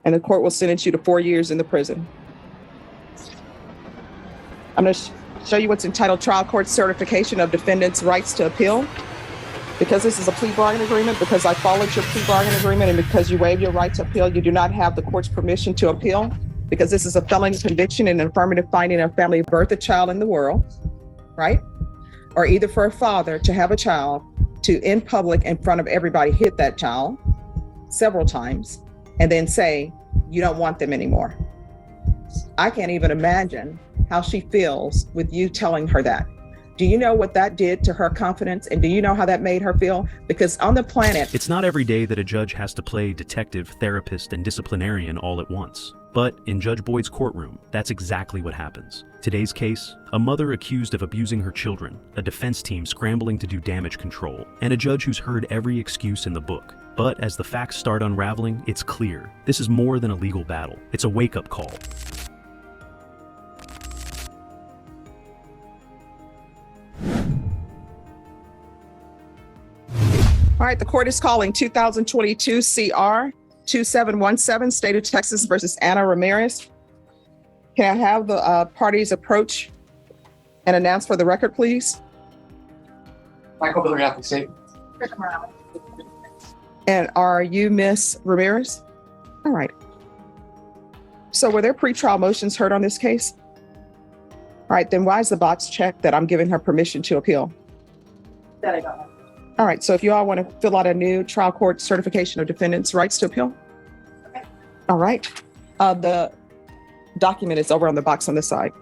and the court will sentence you to 4 years in the prison. I'm going to show you what's entitled Trial Court Certification of Defendant's Rights to Appeal. Because this is a plea bargain agreement, because I followed your plea bargain agreement, and because you waive your right to appeal, you do not have the court's permission to appeal, because this is a felony conviction and an affirmative finding of family birth a child in the world, right? Or either for a father to have a child to, in public, in front of everybody, hit that child several times and then say, you don't want them anymore. I can't even imagine how she feels with you telling her that. Do you know what that did to her confidence? And do you know how that made her feel? Because on the planet, it's not every day that a judge has to play detective, therapist, and disciplinarian all at once. But in Judge Boyd's courtroom, that's exactly what happens. Today's case, a mother accused of abusing her children, a defense team scrambling to do damage control, and a judge who's heard every excuse in the book. But as the facts start unraveling, it's clear. This is more than a legal battle. It's a wake-up call. All right, the court is calling 2022 CR 2717, State of Texas versus Anna Ramirez. Can I have the parties approach and announce for the record, please? Michael Miller, Catholic State. And are you Miss Ramirez? All right. So were there pretrial motions heard on this case? All right, then why is the box checked that I'm giving her permission to appeal? That I don't know. All right, so if you all want to fill out a new trial court certification of defendant's rights to appeal. Okay. All right. The document is over on the box on the side.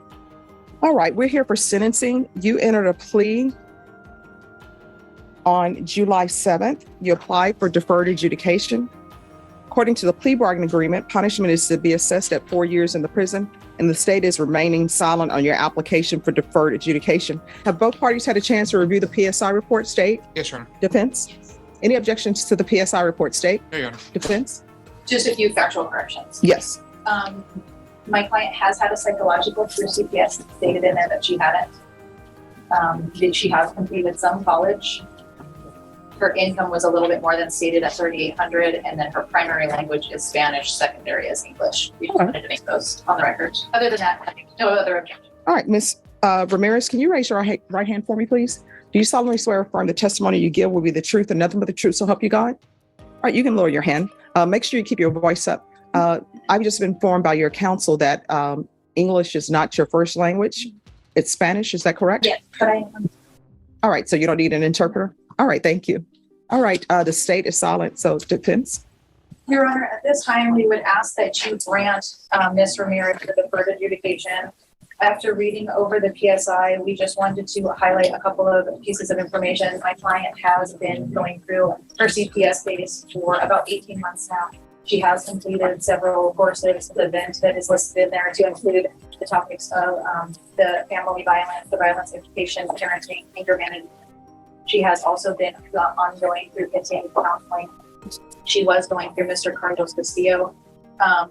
All right, we're here for sentencing. You entered a plea on July 7th. You applied for deferred adjudication. According to the plea bargain agreement, punishment is to be assessed at 4 years in the prison, and the state is remaining silent on your application for deferred adjudication. Have both parties had a chance to review the PSI report, state? Yes, Your Honor. Defense? Any objections to the PSI report, state? No, Your Honor. Defense? Just a few factual corrections. Yes. My client has had a psychological through CPS. It's stated in there that she hadn't. She has completed some college. Her income was a little bit more than stated at $3,800, and then her primary language is Spanish, secondary is English. We just wanted to make those on the record. Other than that, no other objection. All right, Ms. Ramirez, can you raise your right hand for me, please? Do you solemnly swear or affirm the testimony you give will be the truth and nothing but the truth, so help you God? All right, you can lower your hand. Make sure you keep your voice up. I've just been informed by your counsel that English is not your first language. It's Spanish, is that correct? Yes, but I am. All right, so you don't need an interpreter? All right, thank you. All right, the state is silent, so defense. Your Honor, at this time, we would ask that you grant Ms. Ramirez the deferred adjudication. After reading over the PSI, we just wanted to highlight a couple of pieces of information. My client has been going through her CPS base for about 18 months now. She has completed several courses. The event that is listed in there to include the topics of the family violence, the violence education, parenting, anger management. She has also been ongoing through continuing counseling. She was going through Mr. Carlos Castillo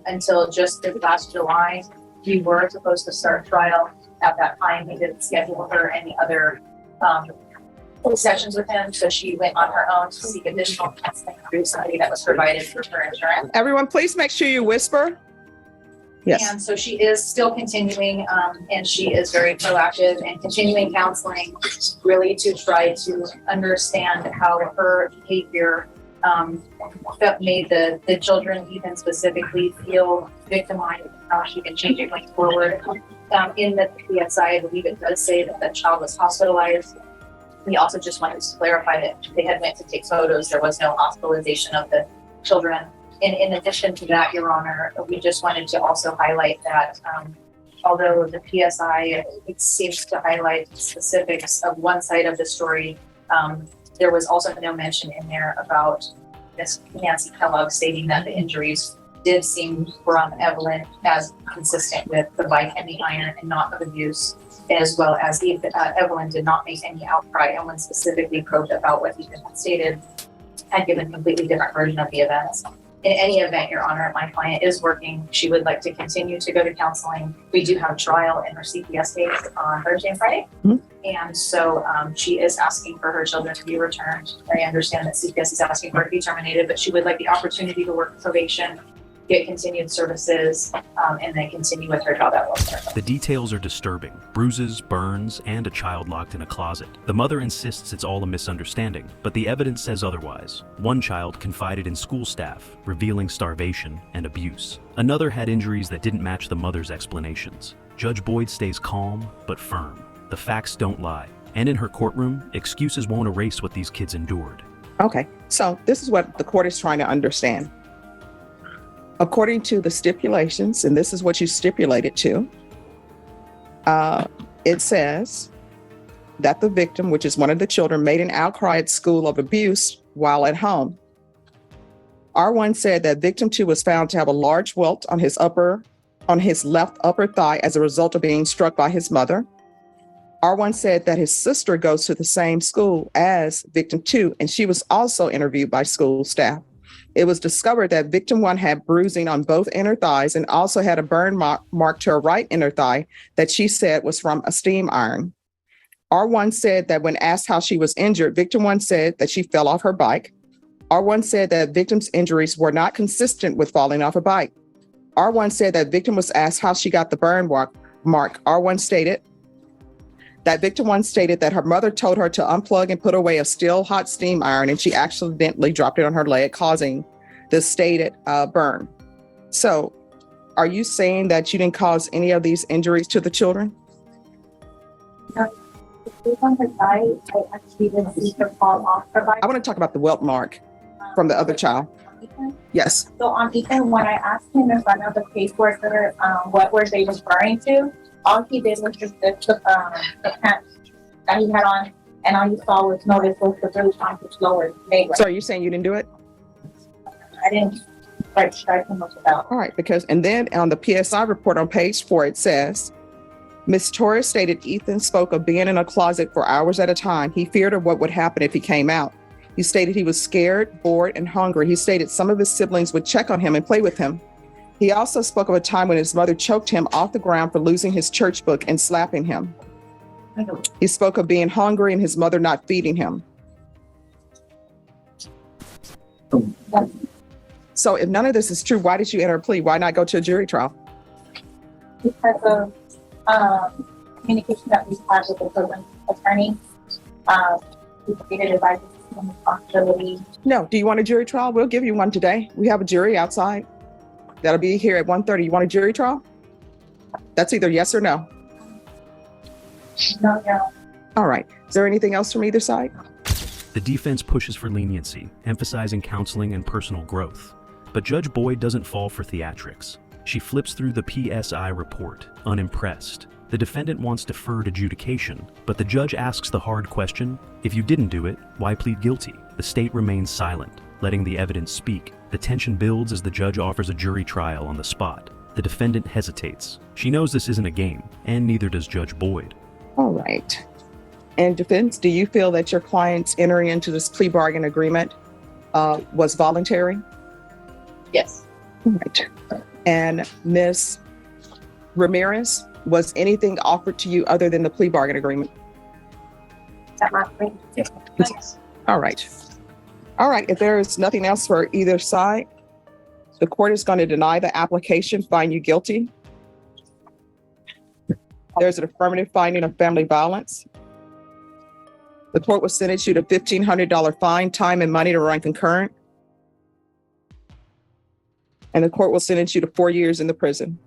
until just this last July. We were supposed to start trial at that time. He didn't schedule her any other sessions with him, so she went on her own to seek additional counseling through somebody that was provided through her insurance. Everyone, please make sure you whisper. Yes. And so she is still continuing, and she is very proactive and continuing counseling, really to try to understand how her behavior that made the children even specifically feel victimized, and how she can change it going forward. In the PSI, I believe it does say that the child was hospitalized. We also just wanted to clarify that they had went to take photos. There was no hospitalization of the children. And in addition to that, Your Honor, we just wanted to also highlight that although the PSI, it seems to highlight specifics of one side of the story, there was also no mention in there about Miss Nancy Kellogg stating that the injuries did seem from Evelyn as consistent with the bite and the iron and not of abuse, as well as Evelyn did not make any outcry. And when specifically probed about what he had stated, had given a completely different version of the events. In any event, Your Honor, my client is working. She would like to continue to go to counseling. We do have trial in her CPS case on Thursday and Friday. Mm-hmm. And so she is asking for her children to be returned. I understand that CPS is asking for it to be terminated, but she would like the opportunity to work probation get continued services, and then continue with her child at welfare. The details are disturbing. Bruises, burns, and a child locked in a closet. The mother insists it's all a misunderstanding, but the evidence says otherwise. One child confided in school staff, revealing starvation and abuse. Another had injuries that didn't match the mother's explanations. Judge Boyd stays calm, but firm. The facts don't lie. And in her courtroom, excuses won't erase what these kids endured. Okay, so this is what the court is trying to understand. According to the stipulations, and this is what you stipulated to, it says that the victim, which is one of the children, made an outcry at school of abuse while at home. R1 said that victim 2 was found to have a large welt on his left upper thigh as a result of being struck by his mother. R1 said that his sister goes to the same school as victim 2, and she was also interviewed by school staff. It was discovered that victim 1 had bruising on both inner thighs and also had a burn mark to her right inner thigh that she said was from a steam iron. R1 said that when asked how she was injured, victim 1 said that she fell off her bike. R1 said that victim's injuries were not consistent with falling off a bike. R1 said that victim was asked how she got the burn mark. R1 stated that victim 1 stated that her mother told her to unplug and put away a still hot steam iron, and she accidentally dropped it on her leg, causing the stated burn. So are you saying that you didn't cause any of these injuries to the children? No. On her thigh, I actually didn't see her fall off her bike. I want to talk about the welt mark from the other child. Ethan? Yes. So on Ethan, when I asked him in front of the caseworker what were they referring to, all he did was just took the pants that he had on, and all you saw was notice was the bruise on his lower leg. So are you saying you didn't do it? I didn't like strike him with that. All right, and then on the PSI report on page 4, it says, Ms. Torres stated Ethan spoke of being in a closet for hours at a time. He feared of what would happen if he came out. He stated he was scared, bored, and hungry. He stated some of his siblings would check on him and play with him. He also spoke of a time when his mother choked him off the ground for losing his church book and slapping him. He spoke of being hungry and his mother not feeding him. So if none of this is true, why did you enter a plea? Why not go to a jury trial? Because of communication that we had with the children's attorney. We stated advice and responsibility. No. Do you want a jury trial? We'll give you one today. We have a jury outside. That'll be here at 1:30. You want a jury trial? That's either yes or no. No. All right. Is there anything else from either side? The defense pushes for leniency, emphasizing counseling and personal growth. But Judge Boyd doesn't fall for theatrics. She flips through the PSI report, unimpressed. The defendant wants deferred adjudication, but the judge asks the hard question, if you didn't do it, why plead guilty? The state remains silent, letting the evidence speak. The tension builds as the judge offers a jury trial on the spot. The defendant hesitates. She knows this isn't a game, and neither does Judge Boyd. All right. And defense, do you feel that your client's entering into this plea bargain agreement was voluntary? Yes. All right. And Ms. Ramirez, was anything offered to you other than the plea bargain agreement? That my friend. All right. All right. If there is nothing else for either side, the court is going to deny the application, find you guilty. There's an affirmative finding of family violence. The court will sentence you to $1,500 fine, time and money to run concurrent. And the court will sentence you to 4 years in the prison.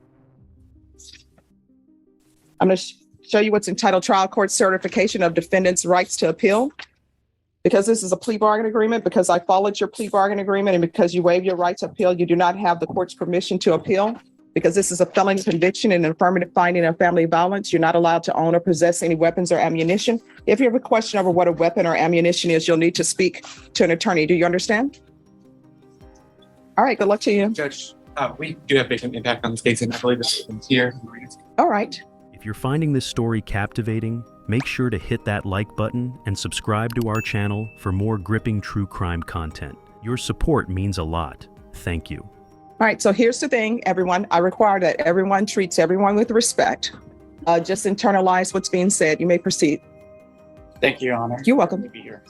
I'm going to show you what's entitled Trial Court Certification of Defendant's Rights to Appeal. Because this is a plea bargain agreement, because I followed your plea bargain agreement, and because you waive your right to appeal, you do not have the court's permission to appeal. Because this is a felony conviction and an affirmative finding of family violence, you're not allowed to own or possess any weapons or ammunition. If you have a question over what a weapon or ammunition is, you'll need to speak to an attorney. Do you understand? All right, good luck to you. Judge, we do have patient impact on this case, and I believe this is here. All right. If you're finding this story captivating, make sure to hit that like button and subscribe to our channel for more gripping true crime content. Your support means a lot. Thank you. All right, so here's the thing, everyone. I require that everyone treats everyone with respect. Just internalize what's being said. You may proceed. Thank you, Your Honor. You're welcome. To be here.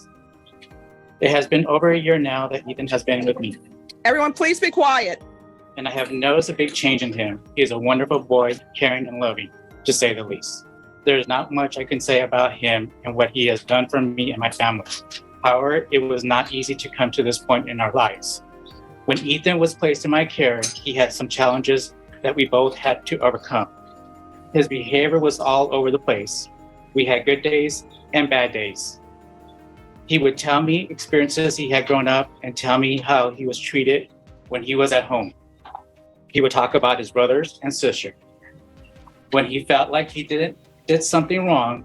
It has been over a year now that Ethan has been with me. Everyone, please be quiet. and I have noticed a big change in him. He is a wonderful boy, caring and loving, to say the least. There's not much I can say about him and what he has done for me and my family. However, it was not easy to come to this point in our lives. When Ethan was placed in my care, he had some challenges that we both had to overcome. His behavior was all over the place. We had good days and bad days. He would tell me experiences he had grown up and tell me how he was treated when he was at home. He would talk about his brothers and sister. When he felt like he did something wrong,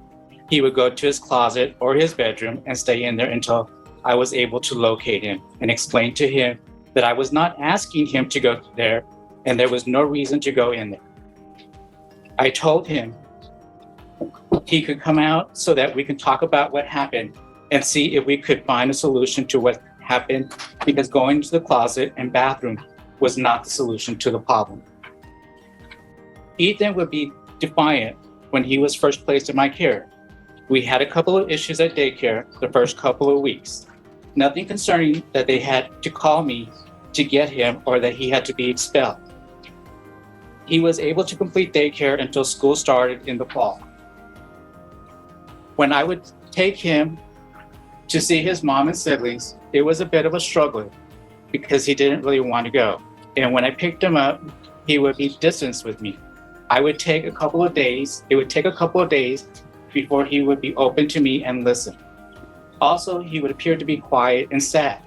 he would go to his closet or his bedroom and stay in there until I was able to locate him and explain to him that I was not asking him to go there and there was no reason to go in there. I told him he could come out so that we can talk about what happened and see if we could find a solution to what happened, because going to the closet and bathroom was not the solution to the problem. Ethan would be defiant when he was first placed in my care. We had a couple of issues at daycare the first couple of weeks. Nothing concerning that they had to call me to get him or that he had to be expelled. He was able to complete daycare until school started in the fall. When I would take him to see his mom and siblings, it was a bit of a struggle because he didn't really want to go. And when I picked him up, he would be distanced with me. It would take a couple of days before he would be open to me and listen. Also, he would appear to be quiet and sad.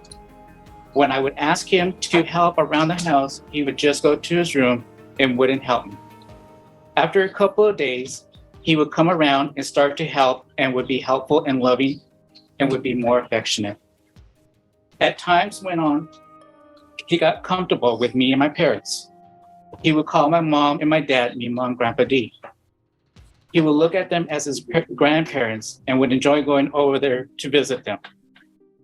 When I would ask him to help around the house, he would just go to his room and wouldn't help me. After a couple of days, he would come around and start to help and would be helpful and loving and would be more affectionate. As times went on, he got comfortable with me and my parents. He would call my mom and my dad Mima and Grandpa D. He would look at them as his grandparents and would enjoy going over there to visit them.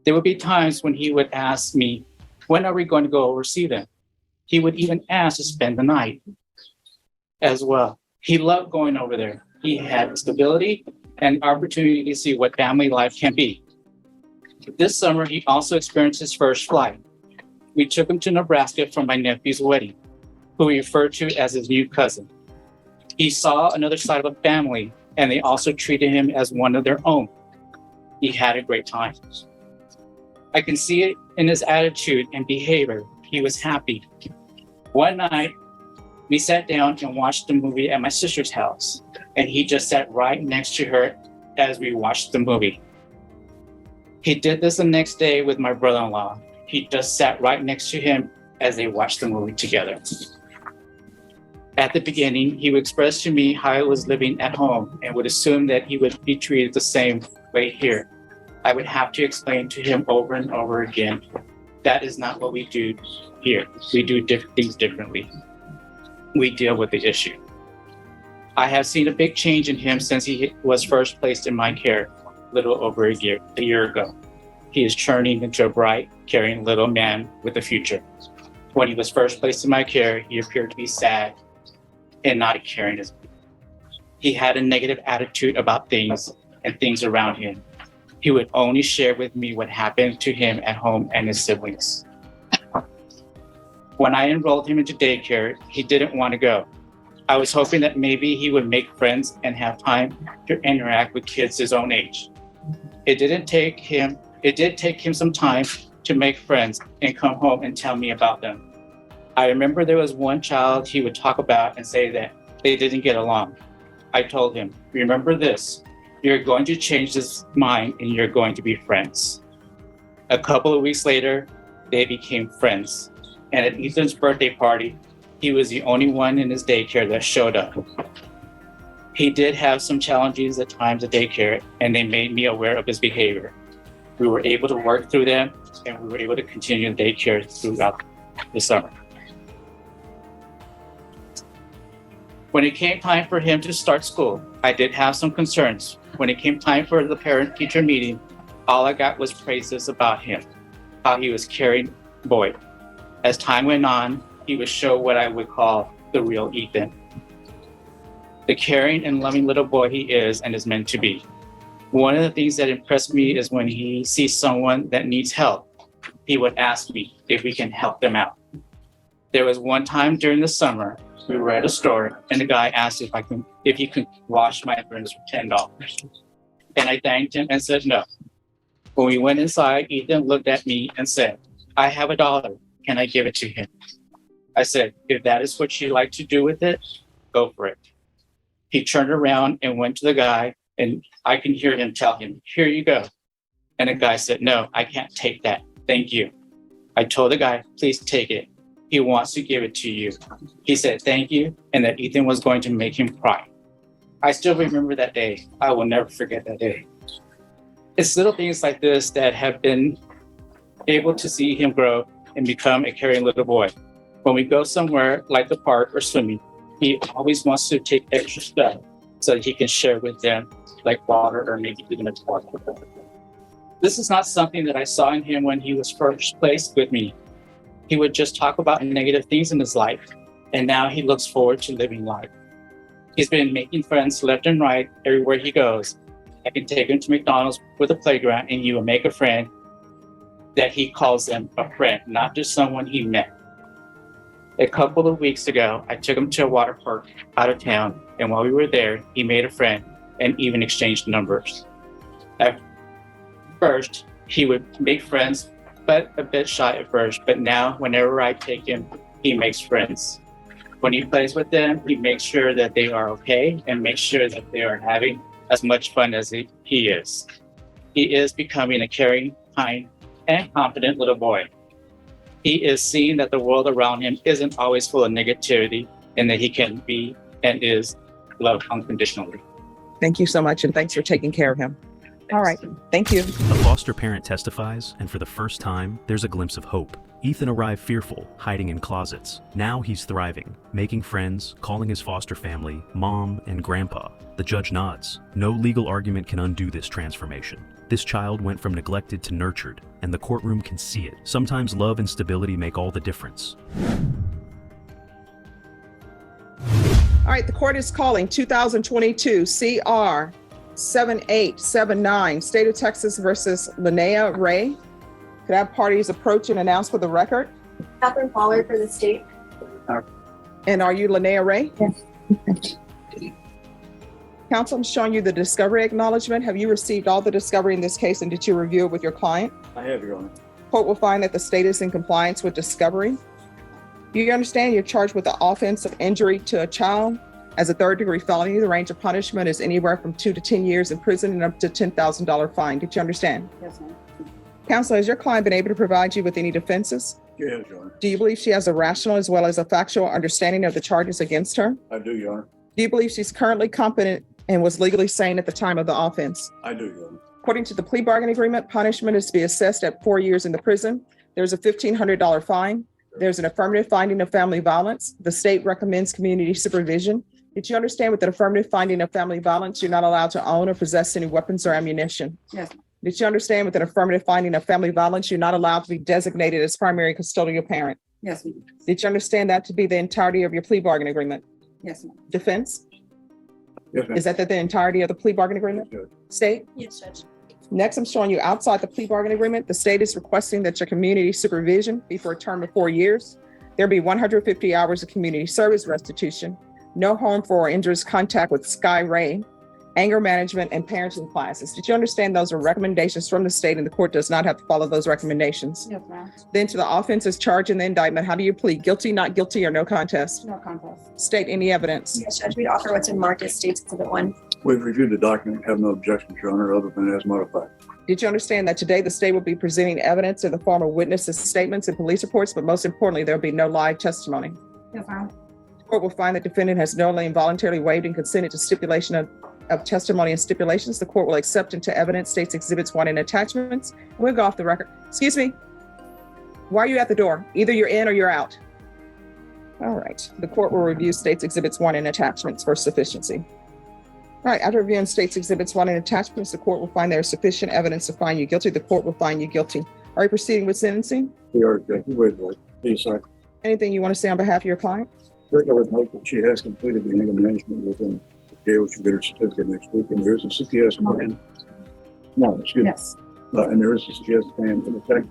There would be times when he would ask me, when are we going to go over to see them? He would even ask to spend the night as well. He loved going over there. He had stability and opportunity to see what family life can be. This summer, he also experienced his first flight. We took him to Nebraska for my nephew's wedding, who we referred to as his new cousin. He saw another side of a family, and they also treated him as one of their own. He had a great time. I can see it in his attitude and behavior. He was happy. One night, we sat down and watched the movie at my sister's house, and he just sat right next to her as we watched the movie. He did this the next day with my brother-in-law. He just sat right next to him as they watched the movie together. At the beginning, he would express to me how I was living at home and would assume that he would be treated the same way here. I would have to explain to him over and over again, that is not what we do here. We do things differently. We deal with the issue. I have seen a big change in him since he was first placed in my care a little over a year ago. He is turning into a bright, caring little man with a future. When he was first placed in my care, he appeared to be sad and not caring as much. He had a negative attitude about things and things around him. He would only share with me what happened to him at home and his siblings. When I enrolled him into daycare, he didn't want to go. I was hoping that maybe he would make friends and have time to interact with kids his own age. It did take him some time to make friends and come home and tell me about them. I remember there was one child he would talk about and say that they didn't get along. I told him, remember this, you're going to change his mind and you're going to be friends. A couple of weeks later, they became friends. And at Ethan's birthday party, he was the only one in his daycare that showed up. He did have some challenges at times at daycare, and they made me aware of his behavior. We were able to work through them, and we were able to continue daycare throughout the summer. When it came time for him to start school, I did have some concerns. When it came time for the parent-teacher meeting, all I got was praises about him, how he was a caring boy. As time went on, he would show what I would call the real Ethan. The caring and loving little boy he is and is meant to be. One of the things that impressed me is when he sees someone that needs help, he would ask me if we can help them out. There was one time during the summer, we were at a store and the guy asked if he could wash my rims for $10. And I thanked him and said no. When we went inside, Ethan looked at me and said, I have $1. Can I give it to him? I said, if that is what you like to do with it, go for it. He turned around and went to the guy, and I can hear him tell him, here you go. And the guy said, no, I can't take that. Thank you. I told the guy, please take it. He wants to give it to you. He said, thank you, and that Ethan was going to make him cry. I still remember that day. I will never forget that day. It's little things like this that have been able to see him grow and become a caring little boy. When we go somewhere like the park or swimming, he always wants to take extra stuff so that he can share with them, like water or maybe even a toy. This is not something that I saw in him when he was first placed with me. He would just talk about negative things in his life, and now he looks forward to living life. He's been making friends left and right everywhere he goes. I can take him to McDonald's with a playground, and he will make a friend that he calls them a friend, not just someone he met. A couple of weeks ago, I took him to a water park out of town, and while we were there, he made a friend and even exchanged numbers. At first, he would make friends, but a bit shy at first, but now whenever I take him, he makes friends. When he plays with them, he makes sure that they are okay and makes sure that they are having as much fun as he is. He is becoming a caring, kind, and confident little boy. He is seeing that the world around him isn't always full of negativity and that he can be and is loved unconditionally. Thank you so much, and thanks for taking care of him. All right, thank you. A foster parent testifies, and for the first time, there's a glimpse of hope. Ethan arrived fearful, hiding in closets. Now he's thriving, making friends, calling his foster family Mom and Grandpa. The judge nods. No legal argument can undo this transformation. This child went from neglected to nurtured, and the courtroom can see it. Sometimes love and stability make all the difference. All right, the court is calling 2022 CR 7879, State of Texas versus Linnea Ray. Could I have parties approach and announce for the record? Catherine Pollard for the state. And are you Linnea Ray? Yes. Counsel, I'm showing you the discovery acknowledgement. Have you received all the discovery in this case, and did you review it with your client? I have, Your Honor. Court will find that the state is in compliance with discovery. Do you understand you're charged with the offense of injury to a child? As a third-degree felony, the range of punishment is anywhere from 2 to 10 years in prison and up to $10,000 fine. Did you understand? Yes, ma'am. Counsel, has your client been able to provide you with any defenses? Yes, Your Honor. Do you believe she has a rational as well as a factual understanding of the charges against her? I do, Your Honor. Do you believe she's currently competent and was legally sane at the time of the offense? I do, Your Honor. According to the plea bargain agreement, punishment is to be assessed at 4 years in the prison. There's a $1,500 fine. There's an affirmative finding of family violence. The state recommends community supervision. Did you understand with an affirmative finding of family violence, you're not allowed to own or possess any weapons or ammunition? Yes. Did you understand with an affirmative finding of family violence, you're not allowed to be designated as primary custodial parent? Yes, ma'am. Did you understand that to be the entirety of your plea bargain agreement? Yes, ma'am. Defense? Yes, ma'am. Is that the entirety of the plea bargain agreement? Yes, Judge. State? Yes, Judge. Next, I'm showing you outside the plea bargain agreement, the state is requesting that your community supervision be for a term of 4 years. There'll be 150 hours of community service restitution, no harmful or injurious contact with Sky Ray, anger management, and parenting classes. Did you understand those are recommendations from the state and the court does not have to follow those recommendations? Yes, ma'am. Then to the offenses charged in the indictment, how do you plead? Guilty, not guilty, or no contest? No contest. State any evidence. Yes, Judge. We'd offer what's in marked as State's Exhibit 1. We've reviewed the document, have no objections, Your Honor, other than as modified. Did you understand that today the state will be presenting evidence in the form of witnesses' statements and police reports, but most importantly, there'll be no live testimony? Yes, ma'am. The court will find the defendant has knowingly and voluntarily waived and consented to stipulation of testimony and stipulations. The court will accept into evidence State's Exhibits 1 and attachments. We'll go off the record. Excuse me. Why are you at the door? Either you're in or you're out. All right. The court will review State's Exhibits 1 and attachments for sufficiency. All right. After reviewing State's Exhibits 1 and attachments, the court will find there is sufficient evidence to find you guilty. The court will find you guilty. Are you proceeding with sentencing? We are, Judge. Wait, please, sir. Anything you want to say on behalf of your client? First, I would note that she has completed the anger management within the jail. She'll get her certificate next week, and there is a CPS plan. No, excuse me. Yes. And there is a CPS plan in effect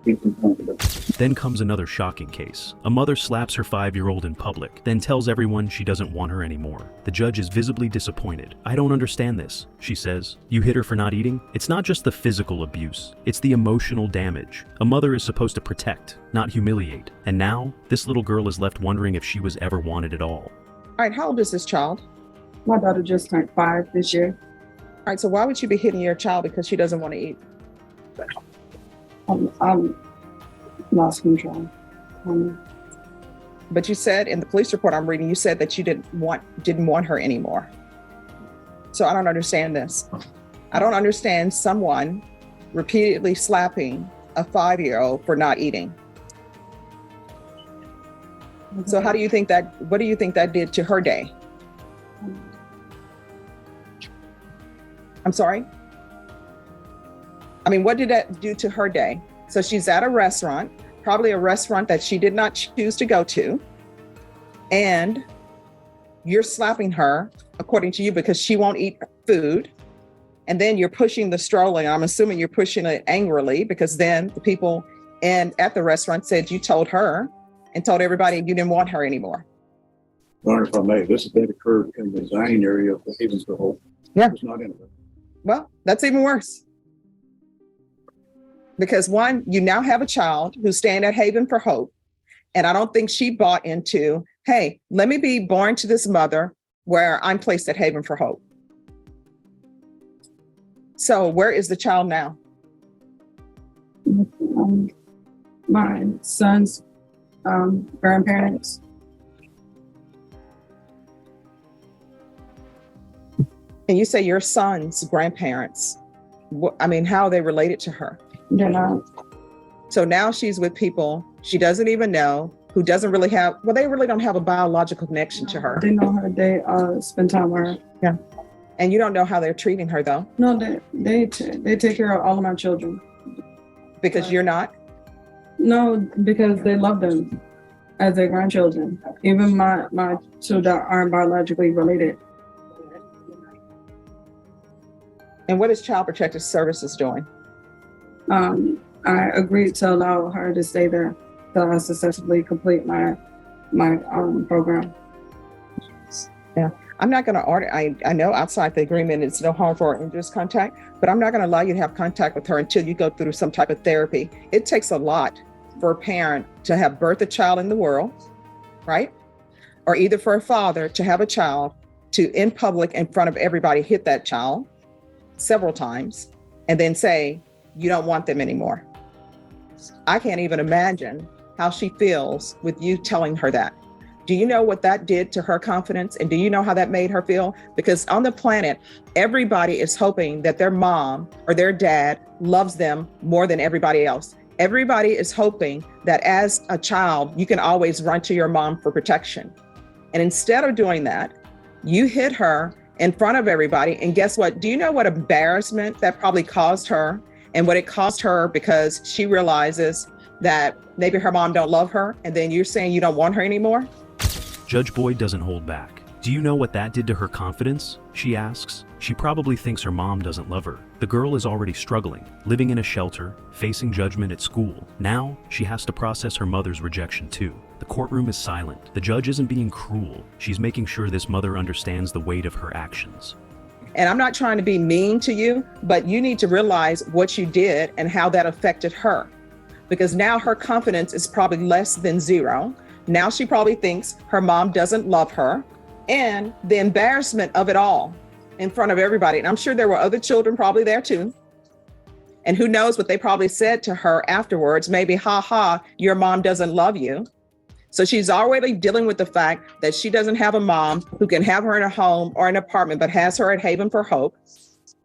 keep them comfortable. Then comes another shocking case. A mother slaps her 5-year-old in public, then tells everyone she doesn't want her anymore. The judge is visibly disappointed. "I don't understand this," she says. "You hit her for not eating? It's not just the physical abuse, it's the emotional damage. A mother is supposed to protect, not humiliate. And now, this little girl is left wondering if she was ever wanted at all." All right, how old is this child? My daughter just turned 5 this year. All right, so why would you be hitting your child because she doesn't want to eat? I'm lost control. But you said in the police report I'm reading, you said that you didn't want her anymore. So I don't understand this. I don't understand someone repeatedly slapping a 5-year-old for not eating. So what do you think that did to her day? I'm sorry? I mean, what did that do to her day? So she's at a restaurant, probably a restaurant that she did not choose to go to, and you're slapping her, according to you, because she won't eat food. And then you're pushing the stroller. I'm assuming you're pushing it angrily, because then the people at the restaurant said you told her and told everybody you didn't want her anymore. Wonder if I may, this event occurred in the dining area of the Havens for Hope. Yeah. It's not in it. Well, that's even worse. Because one, you now have a child who's staying at Haven for Hope. And I don't think she bought into, hey, let me be born to this mother where I'm placed at Haven for Hope. So where is the child now? My son's grandparents. And you say your son's grandparents. I mean, how are they related to her? They're not. So now she's with people she doesn't even know, who doesn't really have, well, they really don't have a biological connection to her. They know her. They spend time with her. Yeah. And you don't know how they're treating her though? No, they take care of all of my children. Because you're not? No, because they love them as their grandchildren. Even my children aren't biologically related. And what is Child Protective Services doing? I agreed to allow her to stay there till I successfully complete my program. Yeah, I'm not going to order. I know outside the agreement it's no harm for interest contact, but I'm not going to allow you to have contact with her until you go through some type of therapy. It takes a lot for a parent to have birthed a child in the world, right? Or either for a father to have a child to, in public, in front of everybody, hit that child several times and then say, you don't want them anymore. I can't even imagine how she feels with you telling her that. Do you know what that did to her confidence? And do you know how that made her feel? Because on the planet, everybody is hoping that their mom or their dad loves them more than everybody else. Everybody is hoping that as a child, you can always run to your mom for protection. And instead of doing that, you hit her in front of everybody. And guess what? Do you know what embarrassment that probably caused her? And what it cost her because she realizes that maybe her mom don't love her, and then you're saying you don't want her anymore? Judge Boyd doesn't hold back. "Do you know what that did to her confidence?" she asks. She probably thinks her mom doesn't love her. The girl is already struggling, living in a shelter, facing judgment at school. Now, she has to process her mother's rejection too. The courtroom is silent. The judge isn't being cruel. She's making sure this mother understands the weight of her actions. And I'm not trying to be mean to you, but you need to realize what you did and how that affected her. Because now her confidence is probably less than zero. Now she probably thinks her mom doesn't love her, and the embarrassment of it all in front of everybody. And I'm sure there were other children probably there too. And who knows what they probably said to her afterwards, maybe, ha ha, your mom doesn't love you. So she's already dealing with the fact that she doesn't have a mom who can have her in a home or an apartment, but has her at Haven for Hope.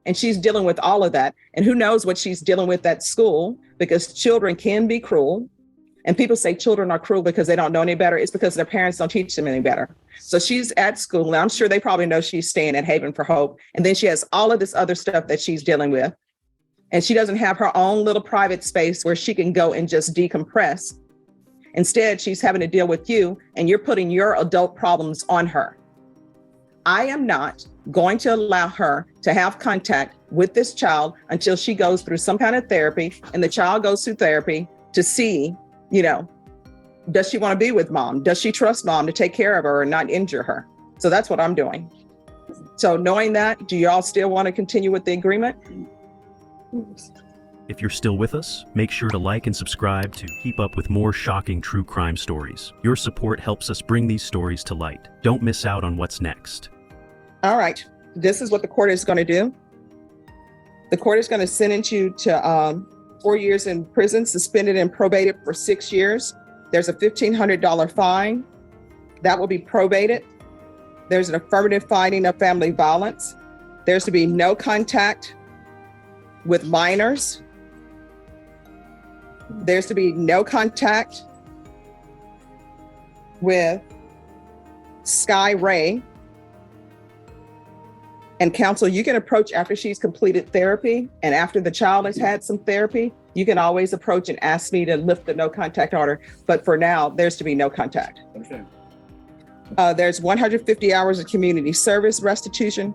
And she's dealing with all of that. And who knows what she's dealing with at school, because children can be cruel. And people say children are cruel because they don't know any better. It's because their parents don't teach them any better. So she's at school, and I'm sure they probably know she's staying at Haven for Hope. And then she has all of this other stuff that she's dealing with. And she doesn't have her own little private space where she can go and just decompress. Instead, she's having to deal with you, and you're putting your adult problems on her. I am not going to allow her to have contact with this child until she goes through some kind of therapy, and the child goes through therapy to see, you know, does she want to be with mom? Does she trust mom to take care of her and not injure her? So that's what I'm doing. So knowing that, do y'all still want to continue with the agreement? If you're still with us, make sure to like and subscribe to keep up with more shocking true crime stories. Your support helps us bring these stories to light. Don't miss out on what's next. All right, this is what the court is going to do. The court is going to sentence you to 4 years in prison, suspended and probated for 6 years. There's a $1,500 fine that will be probated. There's an affirmative finding of family violence. There's to be no contact with minors. There's to be no contact with Sky Ray. And counsel, you can approach after she's completed therapy and after the child has had some therapy, you can always approach and ask me to lift the no contact order. But for now, there's to be no contact. Understand? There's 150 hours of community service restitution.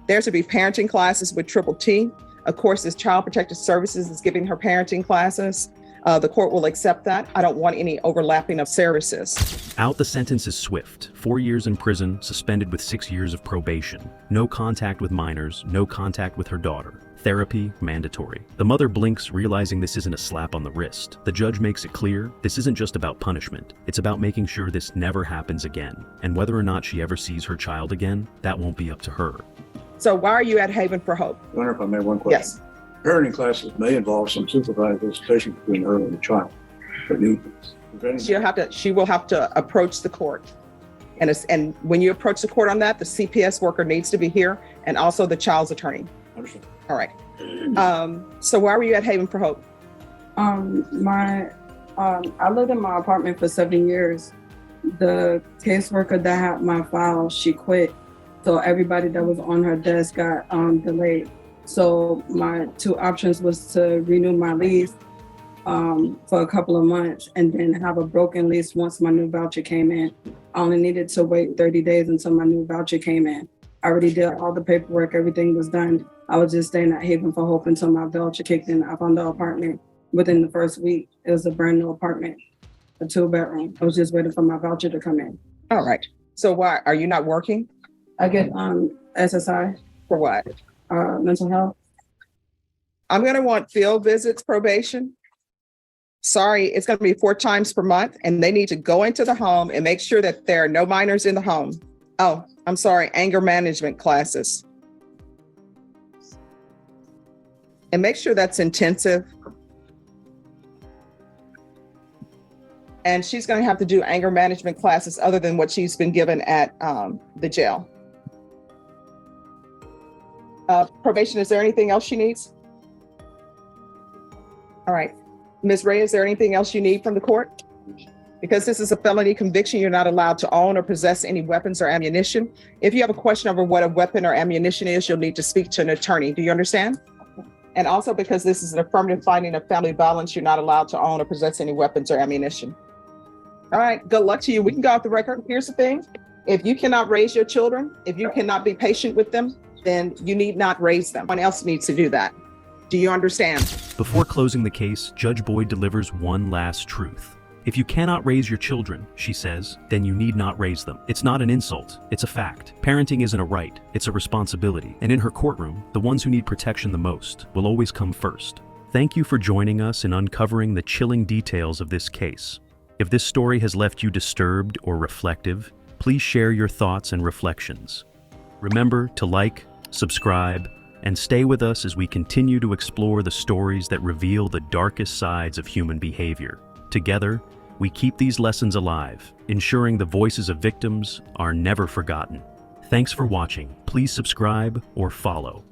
There's to be parenting classes with Triple T. Of course, as Child Protective Services is giving her parenting classes. The court will accept that. I don't want any overlapping of services. Out the sentence is swift. 4 years in prison, suspended with 6 years of probation. No contact with minors, no contact with her daughter. Therapy, mandatory. The mother blinks, realizing this isn't a slap on the wrist. The judge makes it clear, this isn't just about punishment. It's about making sure this never happens again. And whether or not she ever sees her child again, that won't be up to her. So why are you at Haven for Hope? I wonder if I may one question. Yes. Parenting classes may involve some supervised visitation between her and the child. But She will have to approach the court. And when you approach the court on that, the CPS worker needs to be here and also the child's attorney. Understand. All right. So why were you at Haven for Hope? I lived in my apartment for 7 years. The caseworker that had my file, she quit. So everybody that was on her desk got delayed. So my two options was to renew my lease for a couple of months and then have a broken lease once my new voucher came in. I only needed to wait 30 days until my new voucher came in. I already did all the paperwork, everything was done. I was just staying at Haven for Hope until my voucher kicked in. I found the apartment within the first week. It was a brand new apartment, a 2-bedroom. I was just waiting for my voucher to come in. All right. So why are you not working? I get SSI, For what? mental health. I'm going to want field visits, probation. Sorry, it's going to be 4 times per month, and they need to go into the home and make sure that there are no minors in the home. Oh, I'm sorry, anger management classes. And make sure that's intensive. And she's going to have to do anger management classes other than what she's been given at the jail. Probation, is there anything else she needs? All right. Ms. Ray, is there anything else you need from the court? Because this is a felony conviction, you're not allowed to own or possess any weapons or ammunition. If you have a question over what a weapon or ammunition is, you'll need to speak to an attorney. Do you understand? And also because this is an affirmative finding of family violence, you're not allowed to own or possess any weapons or ammunition. All right, good luck to you. We can go off the record. Here's the thing. If you cannot raise your children, if you cannot be patient with them, then you need not raise them. Someone else needs to do that. Do you understand? Before closing the case, Judge Boyd delivers one last truth. If you cannot raise your children, she says, then you need not raise them. It's not an insult, it's a fact. Parenting isn't a right, it's a responsibility. And in her courtroom, the ones who need protection the most will always come first. Thank you for joining us in uncovering the chilling details of this case. If this story has left you disturbed or reflective, please share your thoughts and reflections. Remember to like, subscribe, and stay with us as we continue to explore the stories that reveal the darkest sides of human behavior. Together, we keep these lessons alive, ensuring the voices of victims are never forgotten. Thanks for watching. Please subscribe or follow.